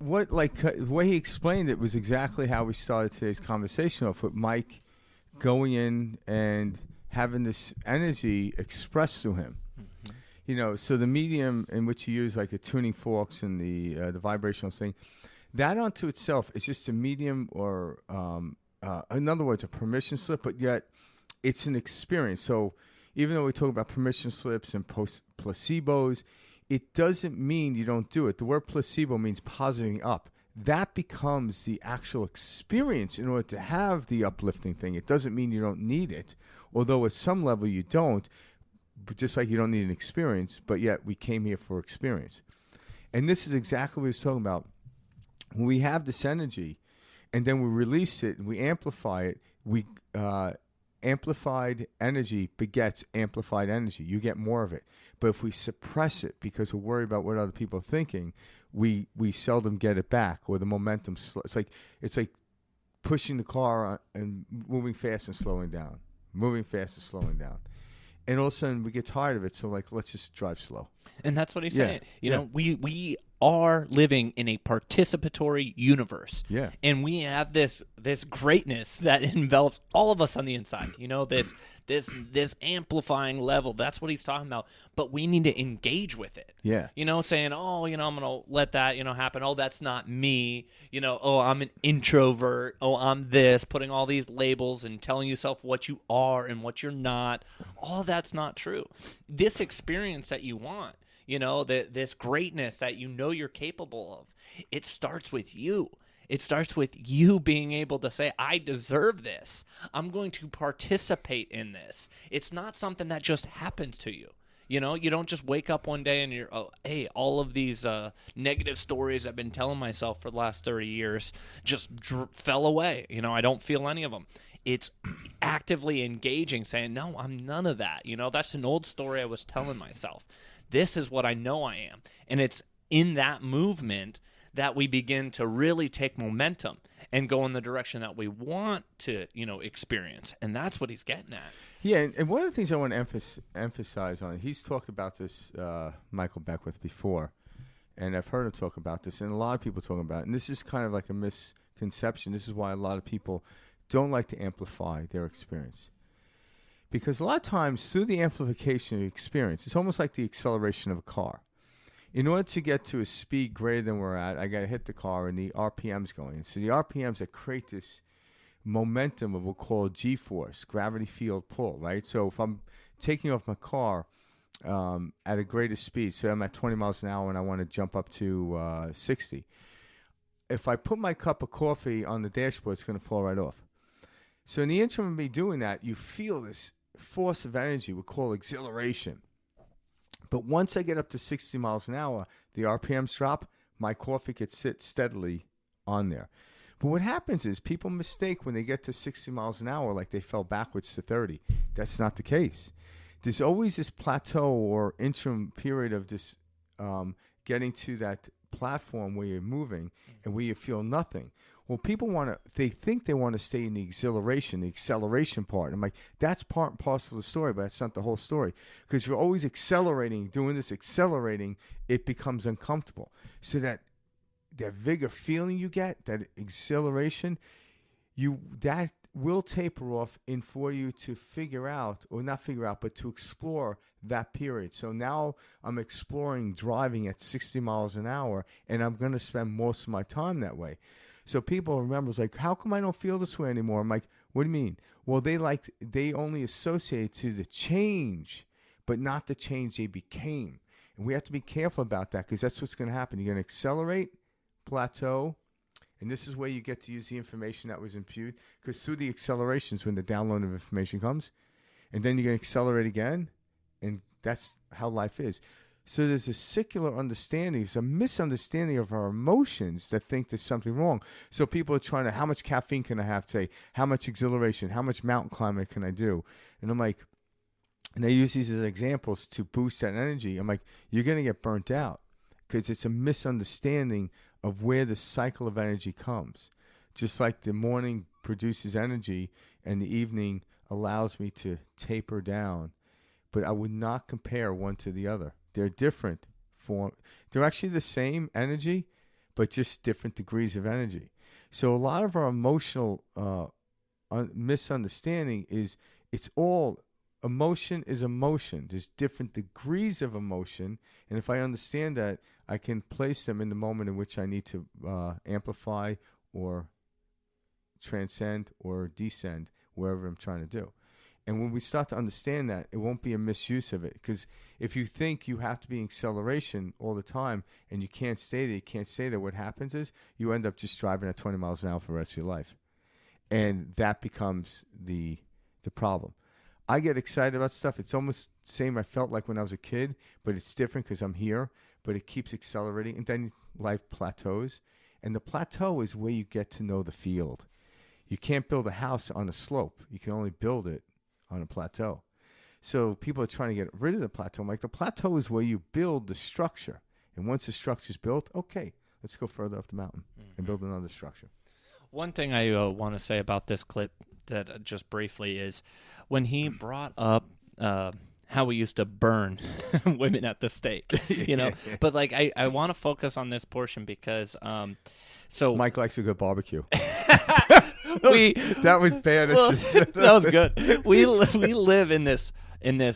The way he explained it was exactly how we started today's conversation off, with Mike going in and having this energy expressed to him. So the medium in which you use, like the tuning forks and the vibrational thing, that unto itself is just a medium, or in other words, a permission slip, but yet it's an experience. So even though we talk about permission slips and placebos, it doesn't mean you don't do it. The word placebo means positing up. That becomes the actual experience in order to have the uplifting thing. It doesn't mean you don't need it, although at some level you don't, but just like you don't need an experience, but yet we came here for experience. And this is exactly what he's talking about. When we have this energy and then we release it and we amplify it, amplified energy begets amplified energy. You get more of it. But if we suppress it because we're worried about what other people are thinking, we seldom get it back, or the momentum. It's like pushing the car and moving fast and slowing down, moving fast and slowing down. And all of a sudden we get tired of it. So let's just drive slow. And that's what he's saying. You know, we are living in a participatory universe. Yeah. And we have this greatness that envelops all of us on the inside. You know, this amplifying level. That's what he's talking about. But we need to engage with it. Yeah. You know, saying, I'm going to let that, happen. Oh, that's not me. I'm an introvert. Oh, I'm this. Putting all these labels and telling yourself what you are and what you're not. All that's not true. This experience that you want, this greatness that you're capable of, it starts with you. It starts with you being able to say, I deserve this. I'm going to participate in this. It's not something that just happens to you. You don't just wake up one day and you're, all of these negative stories I've been telling myself for the last 30 years just fell away. I don't feel any of them. It's actively engaging, saying, no, I'm none of that. That's an old story I was telling myself. This is what I know I am. And it's in that movement that we begin to really take momentum and go in the direction that we want to, experience. And that's what he's getting at. Yeah, and one of the things I want to emphasize on, he's talked about this, Michael Beckwith, before, and I've heard him talk about this, and a lot of people talk about it. And this is kind of like a misconception. This is why a lot of people don't like to amplify their experience. Because a lot of times, through the amplification of experience, it's almost like the acceleration of a car. In order to get to a speed greater than we're at, I got to hit the car and the RPM's going. And so the RPMs that create this momentum of what we'll call G-force, gravity field pull, right? So if I'm taking off my car at a greater speed, so I'm at 20 miles an hour and I want to jump up to 60, if I put my cup of coffee on the dashboard, it's going to fall right off. So in the interim of me doing that, you feel this force of energy we call exhilaration. But once I get up to 60 miles an hour, the RPMs drop, my coffee could sit steadily on there. But what happens is people mistake when they get to 60 miles an hour like they fell backwards to 30. That's not the case. There's always this plateau or interim period of this getting to that platform where you're moving and where you feel nothing. Well, people they think they want to stay in the acceleration part. I'm like, that's part and parcel of the story, but that's not the whole story. Because you're always accelerating, doing this accelerating, it becomes uncomfortable. So that vigor feeling you get, that exhilaration, that will taper off in for you to figure out, or not figure out, but to explore that period. So now I'm exploring driving at 60 miles an hour, and I'm going to spend most of my time that way. So people remember, it's like, how come I don't feel this way anymore? I'm like, what do you mean? Well, they only associate to the change, but not the change they became. And we have to be careful about that, because that's what's going to happen. You're going to accelerate, plateau, and this is where you get to use the information that was imputed, because through the accelerations when the download of information comes, and then you're going to accelerate again, and that's how life is. So there's a secular understanding, there's a misunderstanding of our emotions that think there's something wrong. So people are trying to, how much caffeine can I have today? How much exhilaration? How much mountain climbing can I do? And I'm like, and I use these as examples to boost that energy. I'm like, you're going to get burnt out, because it's a misunderstanding of where the cycle of energy comes. Just like the morning produces energy and the evening allows me to taper down. But I would not compare one to the other. They're different form. They're actually the same energy, but just different degrees of energy. So a lot of our emotional misunderstanding is it's all emotion is emotion. There's different degrees of emotion, and if I understand that, I can place them in the moment in which I need to amplify or transcend or descend wherever I'm trying to do. And when we start to understand that, it won't be a misuse of it. Because if you think you have to be in acceleration all the time and you can't stay there, what happens is you end up just driving at 20 miles an hour for the rest of your life. And that becomes the problem. I get excited about stuff. It's almost the same I felt like when I was a kid, but it's different because I'm here. But it keeps accelerating. And then life plateaus. And the plateau is where you get to know the field. You can't build a house on a slope. You can only build it on a plateau. So people are trying to get rid of the plateau. I'm like, the plateau is where you build the structure. And once the structure is built, okay, let's go further up the mountain and build another structure. One thing I want to say about this clip that just briefly is when he brought up how we used to burn women at the stake, you know. But like I want to focus on this portion because so Mike likes a good barbecue. That was bad. That was good. We live in this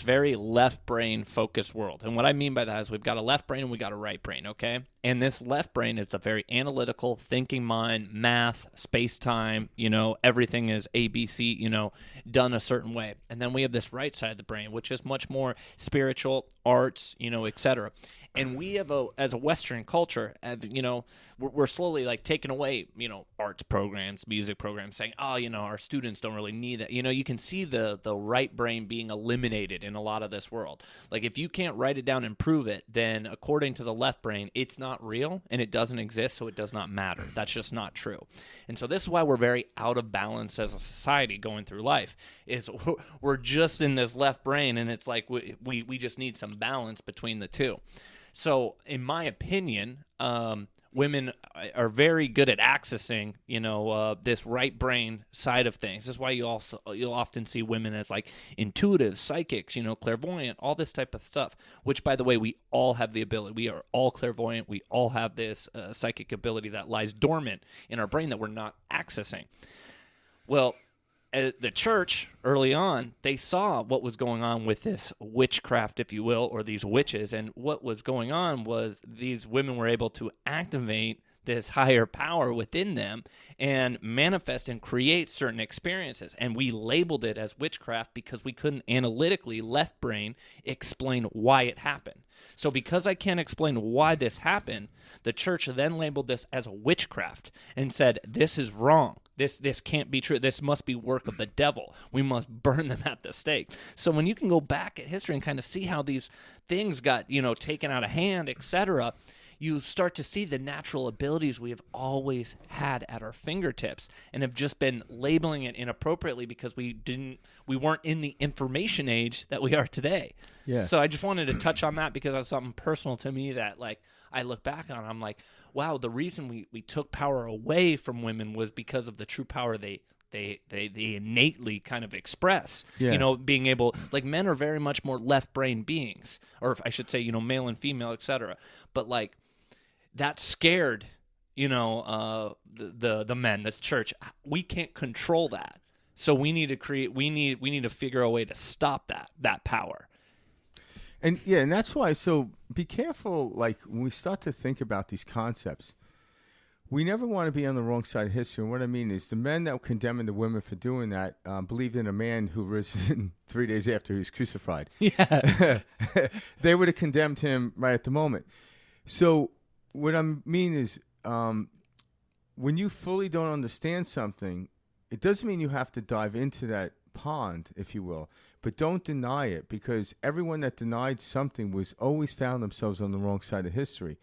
very left brain focused world. And what I mean by that is we've got a left brain and we got a right brain, okay? And this left brain is the very analytical, thinking mind, math, space-time, you know, everything is ABC, you know, done a certain way. And then we have this right side of the brain, which is much more spiritual, arts, you know, etc. And we have as a Western culture, you know, we're slowly like taking away, you know, arts programs, music programs, saying, oh, you know, our students don't really need that. You know, you can see the right brain being eliminated in a lot of this world. Like if you can't write it down and prove it, then according to the left brain, it's not real and it doesn't exist, so it does not matter. That's just not true. And so this is why we're very out of balance as a society going through life, is we're just in this left brain, and it's like we just need some balance between the two. So, in my opinion, women are very good at accessing, you know, this right brain side of things. That's why you'll often see women as like intuitive, psychics, you know, clairvoyant, all this type of stuff. Which, by the way, we all have the ability. We are all clairvoyant. We all have this psychic ability that lies dormant in our brain that we're not accessing. Well, the church early on, they saw what was going on with this witchcraft, if you will, or these witches. And what was going on was these women were able to activate this higher power within them and manifest and create certain experiences. And we labeled it as witchcraft because we couldn't analytically, left brain, explain why it happened. So because I can't explain why this happened, the church then labeled this as a witchcraft and said, this is wrong. This can't be true. This must be work of the devil. We must burn them at the stake. So when you can go back at history and kind of see how these things got, you know, taken out of hand, etc., you start to see the natural abilities we have always had at our fingertips and have just been labeling it inappropriately because we weren't in the information age that we are today. Yeah. So I just wanted to touch on that because that's something personal to me that like I look back on. I'm like, wow, the reason we took power away from women was because of the true power they innately kind of express, you know, being able, like men are very much more left brain beings, or if I should say, you know, male and female, etc. But like that scared, you know, the men, this church. We can't control that. So we need to we need to figure a way to stop that power. And yeah, and that's why, so be careful, like when we start to think about these concepts, we never want to be on the wrong side of history. And what I mean is the men that were condemning the women for doing that believed in a man who risen 3 days after he was crucified. Yeah. They would have condemned him right at the moment. So what I mean is when you fully don't understand something, it doesn't mean you have to dive into that pond, if you will, but don't deny it, because everyone that denied something was always found themselves on the wrong side of history.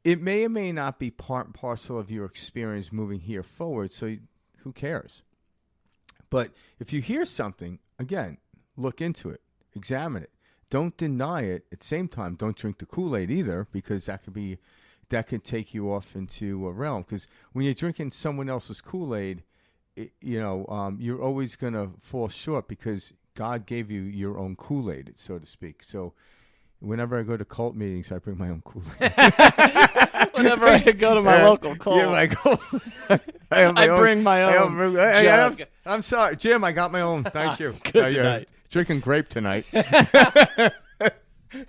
It may or may not be part and parcel of your experience moving here forward, so who cares? But if you hear something, again, look into it, examine it. Don't deny it. At the same time, don't drink the Kool-Aid either, because that could take you off into a realm. Because when you're drinking someone else's Kool-Aid, you're always going to fall short because God gave you your own Kool-Aid, so to speak. So whenever I go to cult meetings, I bring my own Kool-Aid. Whenever I go to my local cult, Yeah, my cult. I have my own, bring my own jug. I'm sorry, Jim. I got my own. Thank you. Good night. Drinking grape tonight.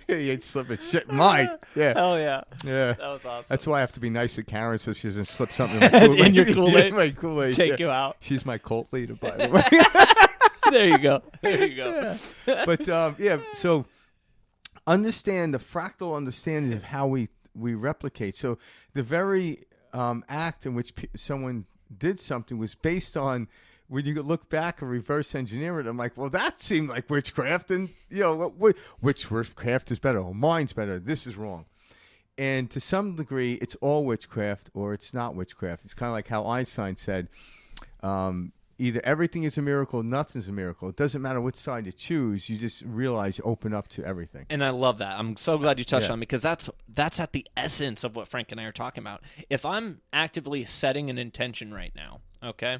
You ain't slipping shit in mine. Yeah. Hell yeah. Yeah. That was awesome. That's why I have to be nice to Karen so she doesn't slip something in my Kool-Aid. In your Kool-Aid? Yeah, my Kool-Aid. Take you out. She's my cult leader, by the way. There you go. There you go. Yeah. But, so understand the fractal understanding of how we replicate. So the very act in which someone did something was based on, when you look back and reverse engineer it, I'm like, well, that seemed like witchcraft, and which witchcraft is better? Oh, mine's better. This is wrong. And to some degree, it's all witchcraft or it's not witchcraft. It's kind of like how Einstein said, either everything is a miracle, nothing's a miracle. It doesn't matter which side you choose. You just realize you open up to everything. And I love that. I'm so glad you touched on it, because that's at the essence of what Frank and I are talking about. If I'm actively setting an intention right now, okay,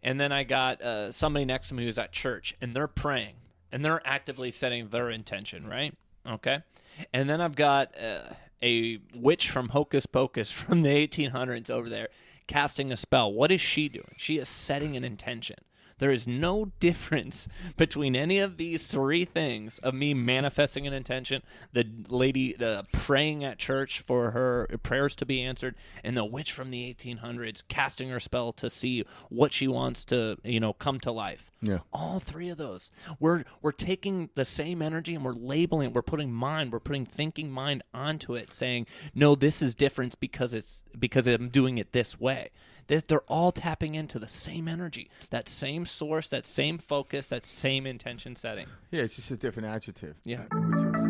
and then I got somebody next to me who's at church, and they're praying, and they're actively setting their intention, right? Okay? And then I've got a witch from Hocus Pocus from the 1800s over there casting a spell. What is she doing? She is setting an intention. There is no difference between any of these three things of me manifesting an intention, the lady praying at church for her prayers to be answered, and the witch from the 1800s casting her spell to see what she wants to, come to life. Yeah. All three of those. We're taking the same energy and we're labeling it. We're putting thinking mind onto it, saying, no, this is different because I'm doing it this way. They're all tapping into the same energy, that same source, that same focus, that same intention setting. Yeah, it's just a different adjective. Yeah. Which is